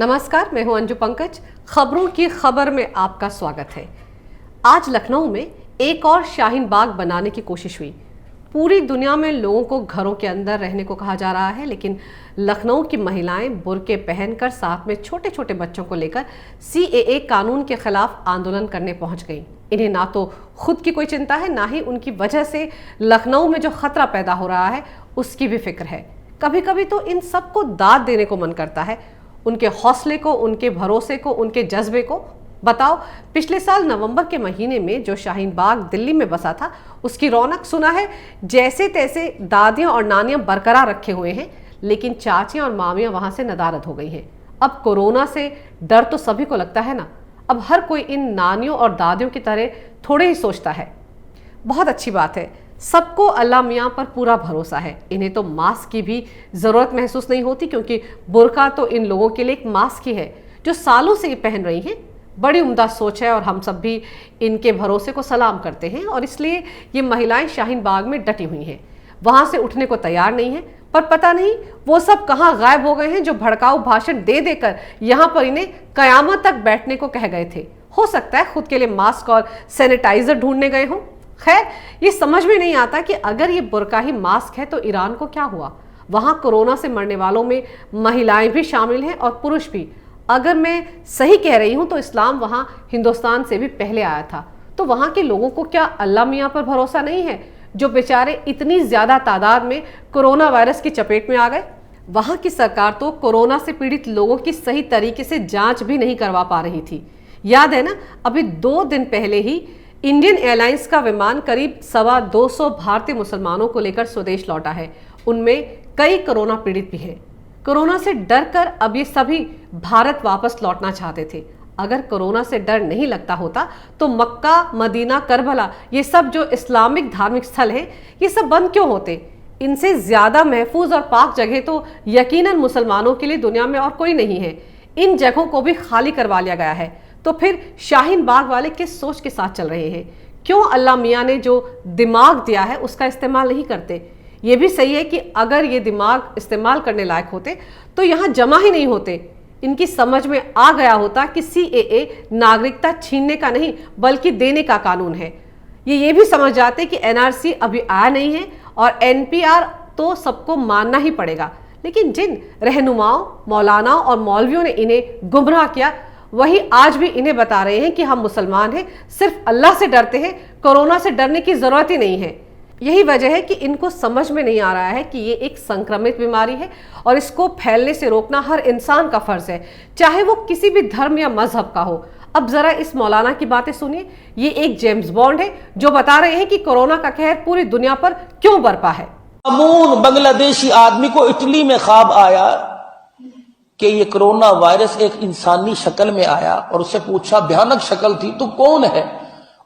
नमस्कार, मैं हूं अंजू पंकज। खबरों की खबर में आपका स्वागत है। आज लखनऊ में एक और शाहीन बाग बनाने की कोशिश हुई। पूरी दुनिया में लोगों को घरों के अंदर रहने को कहा जा रहा है, लेकिन लखनऊ की महिलाएं बुर्के पहनकर साथ में छोटे छोटे बच्चों को लेकर CAA कानून के खिलाफ आंदोलन करने पहुंच गईं। इन्हें ना तो खुद की कोई चिंता है, ना ही उनकी वजह से लखनऊ में जो खतरा पैदा हो रहा है उसकी भी फिक्र है। कभी कभी तो इन सबको दाद देने को मन करता है, उनके हौसले को, उनके भरोसे को, उनके जज्बे को। बताओ, पिछले साल नवंबर के महीने में जो शाहीन बाग दिल्ली में बसा था, उसकी रौनक सुना है जैसे तैसे दादियां और नानियां बरकरार रखे हुए हैं, लेकिन चाचियां और मामियां वहां से नदारद हो गई हैं। अब कोरोना से डर तो सभी को लगता है ना। अब हर कोई इन नानियों और दादियों की तरह थोड़े ही सोचता है। बहुत अच्छी बात है, सबको अल्लाह मियाँ पर पूरा भरोसा है। इन्हें तो मास्क की भी ज़रूरत महसूस नहीं होती, क्योंकि बुर्का तो इन लोगों के लिए एक मास्क ही है जो सालों से ये पहन रही हैं। बड़ी उम्दा सोच है और हम सब भी इनके भरोसे को सलाम करते हैं, और इसलिए ये महिलाएं शाहीन बाग में डटी हुई हैं, वहाँ से उठने को तैयार नहीं हैं। पर पता नहीं वो सब कहाँ गायब हो गए हैं जो भड़काऊ भाषण दे देकर यहाँ पर इन्हें कयामत तक बैठने को कह गए थे। हो सकता है खुद के लिए मास्क और सैनिटाइजर ढूंढने गए हों। खैर, ये समझ में नहीं आता कि अगर ये बुर्का ही मास्क है तो ईरान को क्या हुआ? वहां कोरोना से मरने वालों में महिलाएं भी शामिल हैं और पुरुष भी। अगर मैं सही कह रही हूं तो इस्लाम वहां हिंदुस्तान से भी पहले आया था। तो वहां के लोगों को क्या अल्लाह मियाँ पर भरोसा नहीं है, जो बेचारे इतनी ज्यादा तादाद में कोरोना वायरस की चपेट में आ गए? वहां की सरकार तो कोरोना से पीड़ित लोगों की सही तरीके से जांच भी नहीं करवा पा रही थी। याद है ना, अभी 2 दिन पहले ही इंडियन एयरलाइंस का विमान करीब 225 भारतीय मुसलमानों को लेकर स्वदेश लौटा है। उनमें कई कोरोना पीड़ित भी हैं। कोरोना से डरकर अब ये सभी भारत वापस लौटना चाहते थे। अगर कोरोना से डर नहीं लगता होता तो मक्का, मदीना, करबला, ये सब जो इस्लामिक धार्मिक स्थल हैं, ये सब बंद क्यों होते? इनसे ज्यादा महफूज और पाक जगह तो यकीनन मुसलमानों के लिए दुनिया में और कोई नहीं है। इन जगहों को भी खाली करवा लिया गया है। तो फिर शाहीन बाग वाले किस सोच के साथ चल रहे हैं? क्यों अल्लाह मियाँ ने जो दिमाग दिया है उसका इस्तेमाल नहीं करते? ये भी सही है कि अगर ये दिमाग इस्तेमाल करने लायक होते तो यहाँ जमा ही नहीं होते। इनकी समझ में आ गया होता कि CAA नागरिकता छीनने का नहीं बल्कि देने का कानून है। ये भी समझ जाते कि NRC अभी आया नहीं है और NPR तो सबको मानना ही पड़ेगा। लेकिन जिन रहनुमाओं, मौलानाओं और मौलवियों ने इन्हें गुमराह किया, वही आज भी इन्हें बता रहे हैं कि हम मुसलमान हैं, सिर्फ अल्लाह से डरते हैं, कोरोना से डरने की जरूरत ही नहीं है। यही वजह है कि इनको समझ में नहीं आ रहा है कि ये एक संक्रमित बीमारी है और इसको फैलने से रोकना हर इंसान का फर्ज है, चाहे वो किसी भी धर्म या मजहब का हो। अब जरा इस मौलाना की बातें सुनिए। ये एक जेम्स बॉन्ड है जो बता रहे हैं कि कोरोना का कहर पूरी दुनिया पर क्यों बरपा है। अमून बांग्लादेशी आदमी को इटली में ख्वाब आया कि ये कोरोना वायरस एक इंसानी शक्ल में आया, और उससे पूछा, भयानक शक्ल थी, तू कौन है?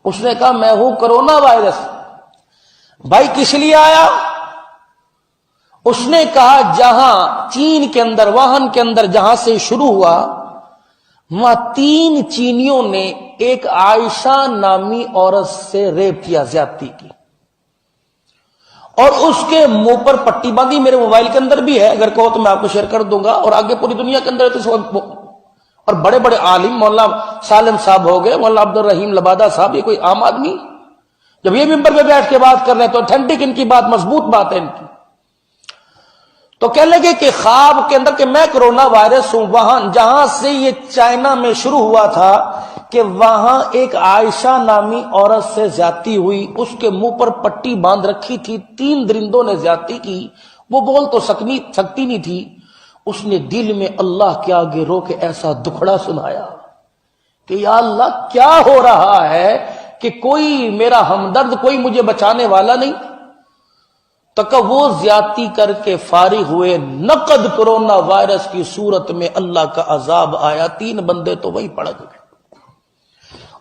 उसने कहा, मैं हूं कोरोना वायरस। भाई किस लिए आया? उसने कहा, जहां चीन के अंदर, वुहान के अंदर जहां से शुरू हुआ, वहां 3 चीनियों ने एक आयशा नामी औरत से रेप किया, ज्यादती की, और उसके मुंह पर पट्टी बांधी। मेरे मोबाइल के अंदर भी है, अगर कहो तो मैं आपको शेयर कर दूंगा, और आगे पूरी दुनिया के अंदर तो। और बड़े बड़े आलिम, मौलाना सालिम साहब हो गए, मौलाना अब्दुल रहीम लबादा साहब, ये कोई आम आदमी जब ये मिंबर पे बैठ के बात कर रहे हैं तो ऑथेंटिक इनकी बात, मजबूत बात है इनकी। तो कह लगे कि ख्वाब के अंदर कि मैं कोरोना वायरस हूं। वहां जहां से ये चाइना में शुरू हुआ था कि वहां एक आयशा नामी औरत से ज्यादती हुई, उसके मुंह पर पट्टी बांध रखी थी, 3 दरिंदों ने ज्यादती की। वो बोल तो सकती नहीं थी। उसने दिल में अल्लाह के आगे रो के ऐसा दुखड़ा सुनाया कि या अल्लाह, क्या हो रहा है कि कोई मेरा हमदर्द, कोई मुझे बचाने वाला नहीं। तो वो ज्यादती करके फारिग हुए, नकद कोरोना वायरस की सूरत में अल्लाह का अजाब आया। 3 बंदे तो वही पड़ गए,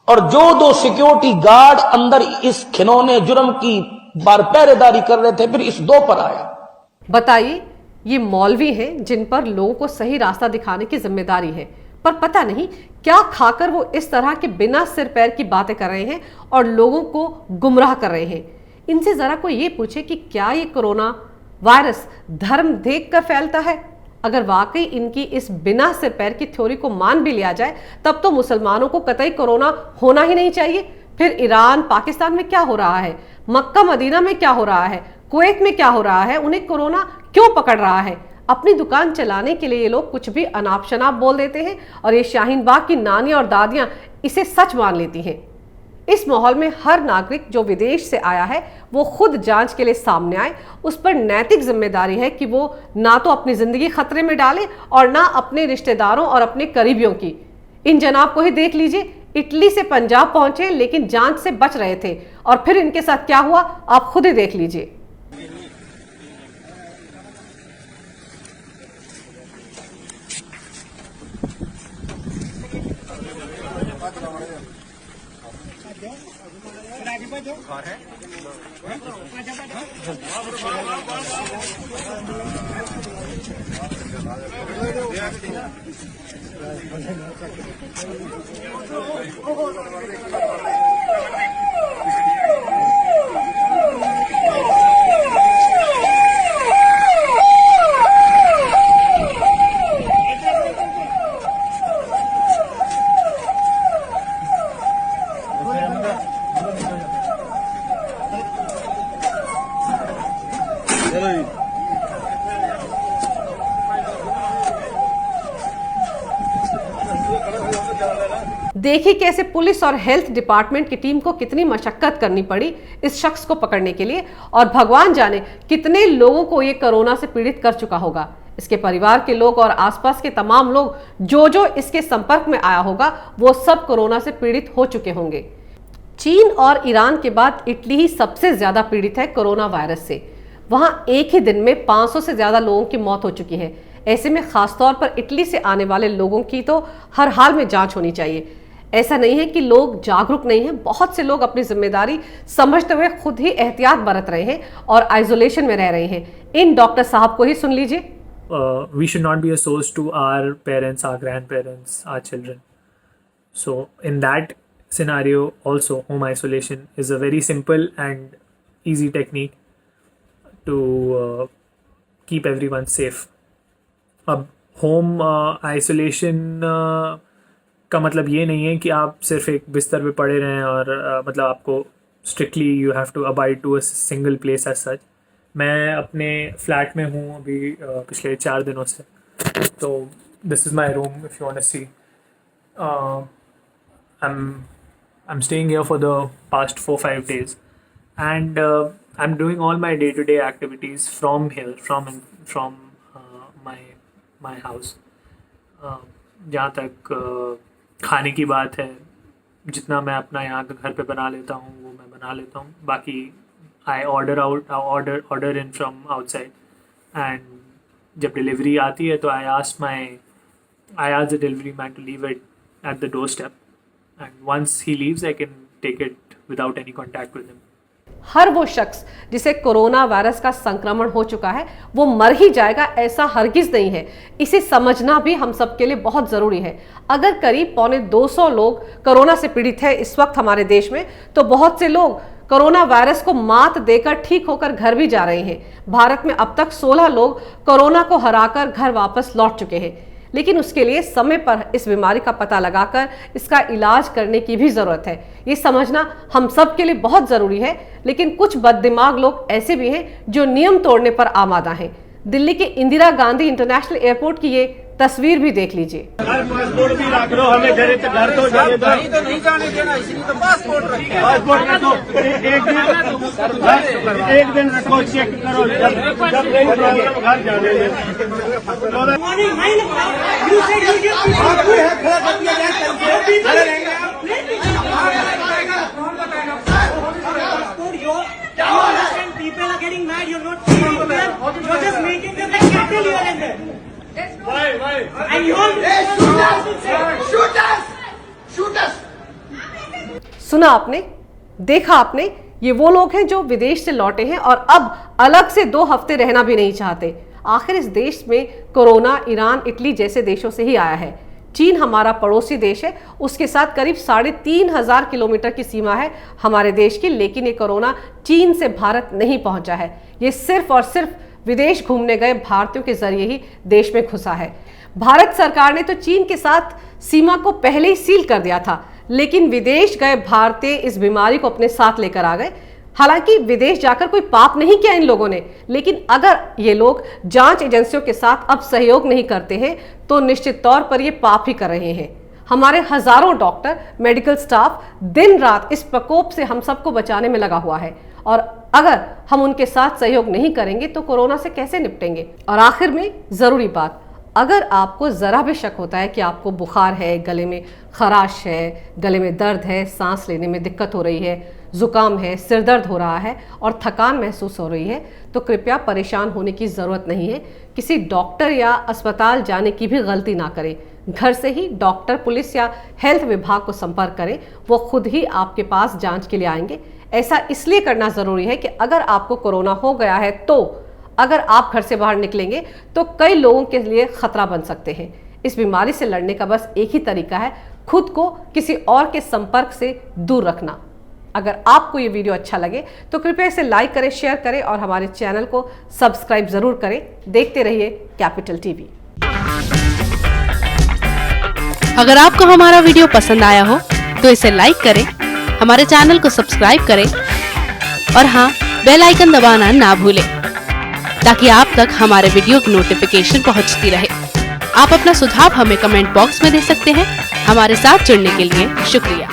और जो 2 सिक्योरिटी गार्ड अंदर इस खिलौने जुर्म की बार पहरेदारी कर रहे थे, फिर इस 2 पर आया। बताइए, ये मौलवी हैं जिन पर लोगों को सही रास्ता दिखाने की जिम्मेदारी है, पर पता नहीं क्या खाकर वो इस तरह के बिना सिर पैर की बातें कर रहे हैं और लोगों को गुमराह कर रहे हैं। इनसे जरा कोई ये पूछे कि क्या ये कोरोना वायरस धर्म देखकर फैलता है? अगर वाकई इनकी इस बिना सिर पैर की थ्योरी को मान भी लिया जाए, तब तो मुसलमानों को कतई कोरोना होना ही नहीं चाहिए। फिर ईरान, पाकिस्तान में क्या हो रहा है, मक्का मदीना में क्या हो रहा है, कुवैत में क्या हो रहा है, उन्हें कोरोना क्यों पकड़ रहा है? अपनी दुकान चलाने के लिए ये लोग कुछ भी अनाप शनाप बोल देते हैं और ये शाहीन बाग की नानी और दादियां इसे सच मान लेती हैं। इस माहौल में हर नागरिक जो विदेश से आया है वो खुद जांच के लिए सामने आए। उस पर नैतिक जिम्मेदारी है कि वो ना तो अपनी जिंदगी खतरे में डाले और ना अपने रिश्तेदारों और अपने करीबियों की। इन जनाब को ही देख लीजिए, इटली से पंजाब पहुंचे लेकिन जांच से बच रहे थे, और फिर इनके साथ क्या हुआ आप खुद ही देख लीजिए। देखिए कैसे पुलिस और हेल्थ डिपार्टमेंट की टीम को कितनी मशक्कत करनी पड़ी इस शख्स को पकड़ने के लिए, और भगवान जाने कितने लोगों को ये कोरोना से पीड़ित कर चुका होगा। इसके परिवार के लोग और आसपास के तमाम लोग जो इसके संपर्क में आया होगा वो सब कोरोना से पीड़ित हो चुके होंगे। चीन और ईरान के बाद इटली ही सबसे ज्यादा पीड़ित है कोरोना वायरस से। वहां एक ही दिन में 500 से ज्यादा लोगों की मौत हो चुकी है। ऐसे में खासतौर पर इटली से आने वाले लोगों की तो हर हाल में जांच होनी चाहिए। ऐसा नहीं है कि लोग जागरूक नहीं हैं, बहुत से लोग अपनी जिम्मेदारी समझते हुए खुद ही एहतियात बरत रहे हैं और आइसोलेशन में रह रहे हैं। इन डॉक्टर साहब को ही सुन लीजिए। We should not be a source to our parents, our grandparents, our children. So in that scenario also, home isolation is a very simple and easy technique to keep everyone safe. अब home isolation का मतलब ये नहीं है कि आप सिर्फ एक बिस्तर पे पड़े रहें और मतलब आपको strictly you have to abide to a single place as such. मैं अपने फ्लैट में हूँ अभी पिछले 4 दिनों से, तो this is my room if you want to see. I'm staying here for the past 4-5 days, and I'm doing all my day-to-day activities from here, from my house. जहाँ तक खाने की बात है, जितना मैं अपना यहाँ घर पे बना लेता हूँ वो मैं बना लेता हूँ। बाकी I order in from outside, and जब डिलीवरी आती है तो I ask the delivery man to leave it at the doorstep, and once he leaves I can take it without any contact with him. हर वो शख्स जिसे corona virus का संक्रमण हो चुका है वो मर ही जाएगा ऐसा हरगिज नहीं है। इसे समझना भी हम सब के लिए बहुत जरूरी है। अगर करीब 250 लोग कोरोना से पीड़ित हैं इस वक्त हमारे देश में, तो बहुत से लोग कोरोना वायरस को मात देकर ठीक होकर घर भी जा रहे हैं। भारत में अब तक 16 लोग कोरोना को हराकर घर वापस लौट चुके हैं, लेकिन उसके लिए समय पर इस बीमारी का पता लगाकर इसका इलाज करने की भी जरूरत है। ये समझना हम सब के लिए बहुत जरूरी है। लेकिन कुछ बददिमाग लोग ऐसे भी हैं जो नियम तोड़ने पर आमादा हैं। दिल्ली के इंदिरा गांधी इंटरनेशनल एयरपोर्ट की ये तस्वीर भी देख लीजिए। पासपोर्ट भी रख लो, हमें घर तो जाने दो। तो नहीं जाने देना, इसलिए तो पासपोर्ट रखे। पासपोर्ट का तो एक दिन रखो, चेक करो, जब नहीं प्रॉब्लम घर जाने सुना आपने, देखा आपने, ये वो लोग हैं जो विदेश से लौटे हैं और अब अलग से 2 हफ्ते रहना भी नहीं चाहते। आखिर इस देश में कोरोना ईरान, इटली जैसे देशों से ही आया है। चीन हमारा पड़ोसी देश है, उसके साथ करीब 3500 किलोमीटर की सीमा है हमारे देश की, लेकिन ये कोरोना चीन से भारत नहीं पहुंचा है। ये सिर्फ और सिर्फ विदेश घूमने गए भारतीयों के जरिए ही देश में घुसा है। भारत सरकार ने तो चीन के साथ सीमा को पहले ही सील कर दिया था, लेकिन विदेश गए भारतीय इस बीमारी को अपने साथ लेकर आ गए। हालांकि विदेश जाकर कोई पाप नहीं किया इन लोगों ने, लेकिन अगर ये लोग जांच एजेंसियों के साथ अब सहयोग नहीं करते हैं तो निश्चित तौर पर ये पाप ही कर रहे हैं। हमारे हजारों डॉक्टर, मेडिकल स्टाफ दिन रात इस प्रकोप से हम सबको बचाने में लगा हुआ है, और अगर हम उनके साथ सहयोग नहीं करेंगे तो कोरोना से कैसे निपटेंगे। और आखिर में जरूरी बात, अगर आपको जरा भी शक होता है कि आपको बुखार है, गले में खराश है, गले में दर्द है, सांस लेने में दिक्कत हो रही है, जुकाम है, सिर दर्द हो रहा है और थकान महसूस हो रही है, तो कृपया परेशान होने की ज़रूरत नहीं है। किसी डॉक्टर या अस्पताल जाने की भी गलती ना करें। घर से ही डॉक्टर, पुलिस या हेल्थ विभाग को संपर्क करें, वो खुद ही आपके पास जांच के लिए आएंगे। ऐसा इसलिए करना ज़रूरी है कि अगर आपको कोरोना हो गया है तो अगर आप घर से बाहर निकलेंगे तो कई लोगों के लिए खतरा बन सकते हैं। इस बीमारी से लड़ने का बस एक ही तरीका है, खुद को किसी और के संपर्क से दूर रखना। अगर आपको ये वीडियो अच्छा लगे तो कृपया इसे लाइक करें, शेयर करें और हमारे चैनल को सब्सक्राइब जरूर करें। देखते रहिए कैपिटल टीवी। अगर आपको हमारा वीडियो पसंद आया हो तो इसे लाइक करें, हमारे चैनल को सब्सक्राइब करें और हाँ, बेल आइकन दबाना ना भूलें ताकि आप तक हमारे वीडियो की नोटिफिकेशन पहुंचती रहे। आप अपना सुझाव हमें कमेंट बॉक्स में दे सकते हैं। हमारे साथ जुड़ने के लिए शुक्रिया।